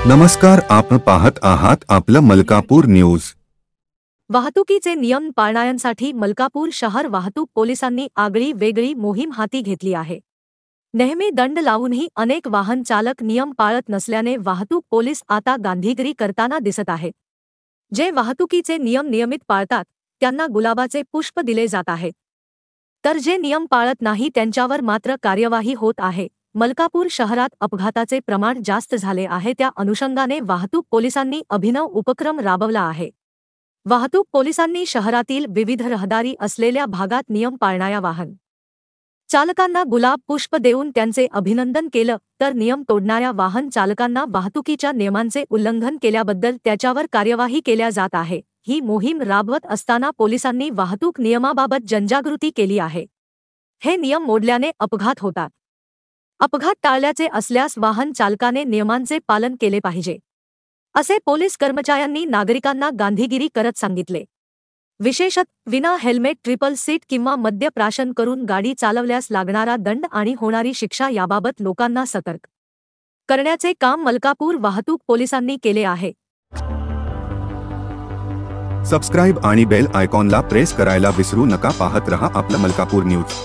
नमस्कार, आपण पाहत आहात आपलं मलकापूर न्यूज। वाहतुकीचे नियम पाळणाऱ्यांसाठी मलकापूर शहर वाहतूक पोलिसांनी आगळी वेगळी मोहीम हाती घेतली आहे। नेहमी दंड लावूनही अनेक वाहन चालक नियम पाळत नसल्याने वाहतूक पोलीस आता गांधीगिरी करताना दिसत आहेत। जे वाहतुकीचे नियम नियमित पाळतात त्यांना गुलाबाचे पुष्प दिले जात आहेत, तर जे नियम पाळत नाही त्यांच्यावर मात्र कार्यवाही होत आहे। मलकापूर शहरात अपघाताचे प्रमाण जास्त झाले आहे, त्या अनुषंगाने वाहतूक पोलिसांनी अभिनव उपक्रम राबवला आहे। वाहतूक पोलिसांनी शहरातील विविध रहदारी असलेल्या भागात नियम पाळणाऱ्या वाहन चालकांना गुलाब पुष्प देऊन त्यांचे अभिनंदन केलं, तर नियम तोडणाऱ्या वाहन चालकांना वाहतुकीच्या नियमांचे उल्लंघन केल्याबद्दल त्याच्यावर कार्यवाही केल्या जात आहे। ही मोहीम राबवत असताना पोलिसांनी वाहतूक नियमाबाबत जनजागृती केली आहे। हे नियम मोडल्याने अपघात होतात। अपघात टाळल्याचे असल्यास वाहन चालकाने नियमांचे पालन केले पाहिजे, असे पोलीस कर्मचाऱ्यांनी नागरिकांना गांधीगिरी करत सांगितले। विशेषतः विना हेल्मेट, ट्रिपल सीट किंवा मद्यप्राशन करून गाडी चालवल्यास लागणारा दंड आणि होणारी शिक्षा याबाबत लोकांना सतर्क करण्याचे काम मलकापूर वाहतूक पोलिसांनी केले आहे। सबस्क्राइब आणि बेल आयकॉनला प्रेस करायला विसरू नका। पाहत रहा आपलं मलकापूर न्यूज।